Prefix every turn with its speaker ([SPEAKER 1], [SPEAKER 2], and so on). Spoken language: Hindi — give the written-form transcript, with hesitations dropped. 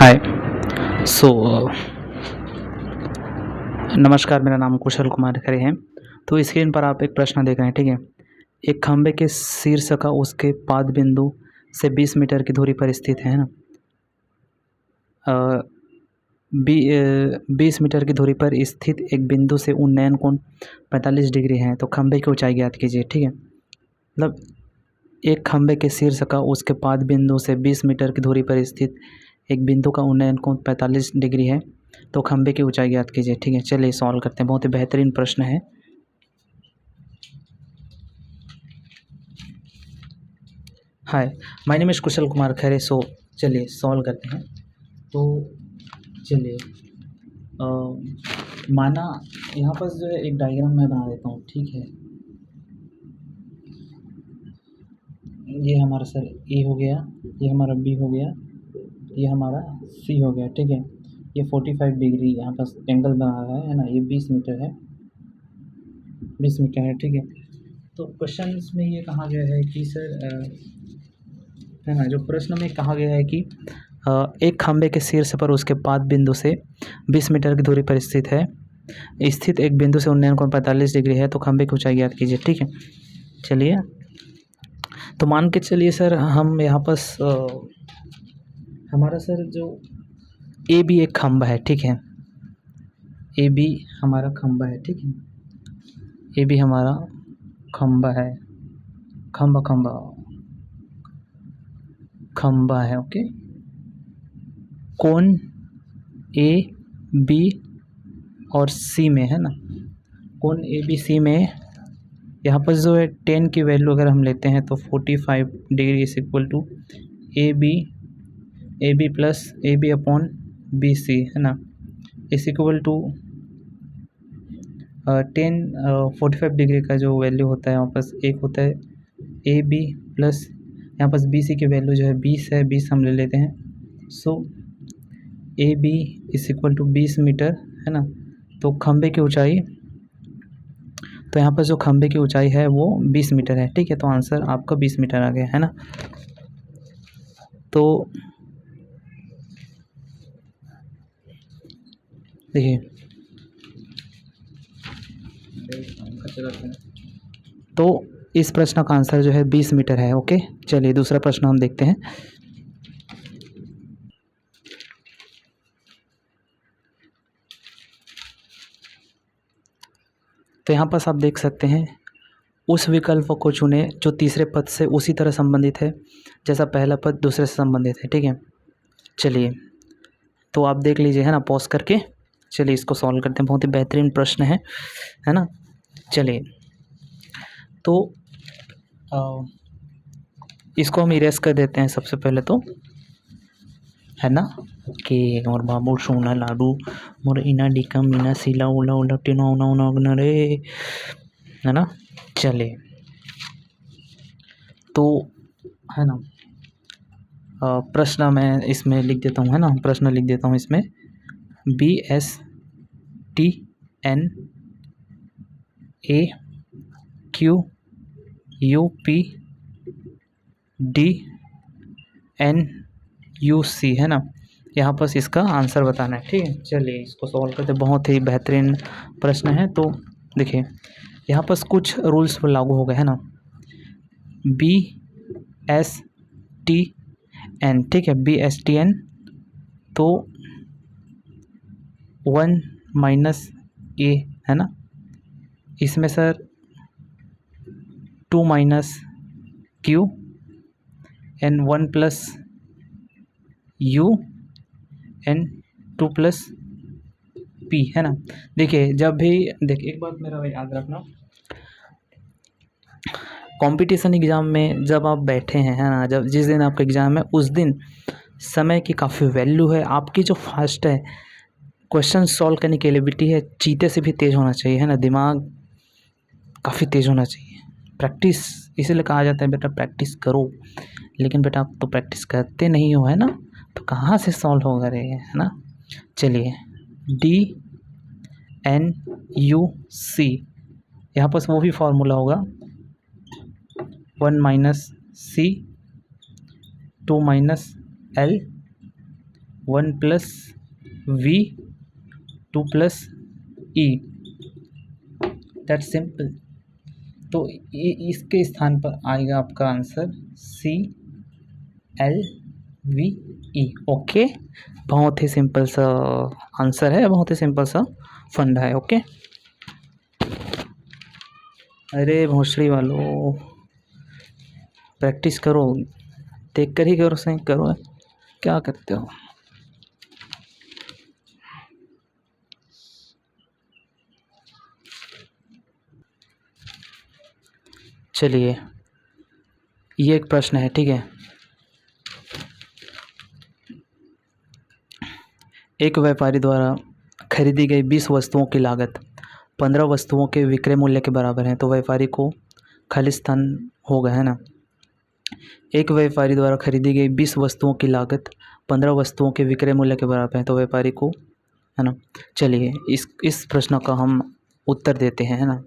[SPEAKER 1] हाय। सो नमस्कार, मेरा नाम कुशल कुमार खरे है। तो स्क्रीन पर आप एक प्रश्न देख रहे हैं, ठीक है। एक खंभे के शीर्ष का उसके पाद बिंदु से 20 मीटर की दूरी पर स्थित है ना। 20 मीटर की दूरी पर स्थित एक बिंदु से उन्नयन कोण 45 डिग्री है। तो खंभे की ऊंचाई ज्ञात कीजिए, ठीक है। मतलब एक खंभे के शीर्ष का उसके पाद बिंदु से 20 मीटर की दूरी पर स्थित एक बिंदु का उन्नयन कोण 45 डिग्री है। तो खंभे की ऊंचाई ज्ञात कीजिए, ठीक है। चलिए सॉल्व करते हैं, बहुत ही बेहतरीन प्रश्न है। हाय, माय नेम इज़ कुशल कुमार खैरे। सो चलिए सॉल्व करते हैं। तो चलिए माना यहाँ पर जो है एक डायग्राम मैं बना देता हूँ, ठीक है। ये हमारा सर ए हो गया, ये हमारा बी हो गया, ये हमारा सी हो गया, ठीक है। ये 45 डिग्री यहाँ पर एंगल बना रहा है ना। ये 20 मीटर है, 20 मीटर है, ठीक है। तो क्वेश्चन में ये कहा गया है कि सर है ना, जो प्रश्न में कहा गया है कि एक खंभे के शीर्ष पर उसके पाद बिंदु से 20 मीटर की दूरी पर स्थित एक बिंदु से उन्नयन कोण 45 डिग्री है। तो खंभे की ऊंचाई ज्ञात कीजिए, ठीक है। चलिए, तो मान के चलिए सर, हम यहाँ पर हमारा सर जो ए बी एक खंभा है, ठीक है। ए बी हमारा खंभा है, ठीक है। ए बी हमारा खंभा है, खंभा खंभा खंभा है, ओके। कोण ए बी और सी में है ना। कोण ए बी सी में यहाँ पर जो है 10 की वैल्यू अगर हम लेते हैं तो 45 degree is equal to A B plus A B upon B C है ना, इज इक्वल टू 45 डिग्री का जो वैल्यू होता है यहाँ पर एक होता है ए बी प्लस यहाँ पर बी सी की वैल्यू जो है 20 है, 20 हम ले लेते हैं। So A B is equal to 20 metre है ना। तो खंभे की ऊंचाई, तो यहाँ पर जो खंभे की ऊंचाई है वो 20 मीटर है, ठीक है। तो आंसर आपका 20 मीटर आ गया है ना। तो देखिए, तो इस प्रश्न का आंसर जो है 20 मीटर है, ओके। चलिए दूसरा प्रश्न हम देखते हैं। तो यहाँ पर आप देख सकते हैं, उस विकल्प को चुनें जो तीसरे पद से उसी तरह संबंधित है जैसा पहला पद दूसरे से संबंधित है, ठीक है। चलिए, तो आप देख लीजिए है ना, पॉज करके। चलिए इसको सॉल्व करते हैं, बहुत ही बेहतरीन प्रश्न है ना। चलिए, तो इसको हम इरेज कर देते हैं सबसे पहले तो, है ना। कि मोर बाबू सोना लाडू मोर इना डिका मीना सीला उला उला टीना उना उना उना रे, है ना। चलिए, तो है ना, प्रश्न मैं इसमें लिख देता हूँ, है ना। प्रश्न लिख देता हूँ इसमें, BSTN AQUPDNUC है ना। यहाँ पर इसका आंसर बताना है, ठीक है। चलिए इसको सॉल्व करते, बहुत ही बेहतरीन प्रश्न है। तो देखिए, यहाँ पर कुछ रूल्स लागू हो गए है ना। BSTN, ठीक है, BSTN तो 1 माइनस ए है ना। इसमें sir 2 minus Q N 1 plus U N 2 plus P है ना। देखिए, जब भी देखिए, एक बात मेरा याद रखना, कंपटीशन एग्ज़ाम में जब आप बैठे हैं, है ना, जब जिस दिन आपका एग्ज़ाम है उस दिन समय की काफ़ी वैल्यू है। आपकी जो फास्ट है क्वेश्चन सॉल्व करने की एबिलिटी है, चीते से भी तेज़ होना चाहिए, है ना। दिमाग काफ़ी तेज़ होना चाहिए। प्रैक्टिस, इसीलिए कहा जाता है बेटा प्रैक्टिस करो। लेकिन बेटा आप तो प्रैक्टिस करते नहीं हो, है ना, तो कहाँ से सॉल्व होगा रे, है ना। चलिए, DNUC, यहाँ पर वो भी फार्मूला होगा 1 minus C 2 minus L 1 plus V 2 plus E, that simple. तो इसके स्थान पर आएगा आपका answer C L V E. Okay, बहुत ही सिंपल सा आंसर है, बहुत ही सिंपल सा फंडा है। ओके, अरे भोसड़ी वालों, प्रैक्टिस करो, देख कर ही करो, सही करो, क्या करते हो। चलिए, ये एक प्रश्न है, ठीक है। एक व्यापारी द्वारा खरीदी गई 20 वस्तुओं की लागत 15 वस्तुओं के विक्रय मूल्य के बराबर है, तो व्यापारी को खाली स्थान होगा, है ना। एक व्यापारी द्वारा खरीदी गई 20 वस्तुओं की लागत 15 वस्तुओं के विक्रय मूल्य के बराबर है, तो व्यापारी को, है ना। चलिए, इस प्रश्न का हम उत्तर देते हैं, है ना।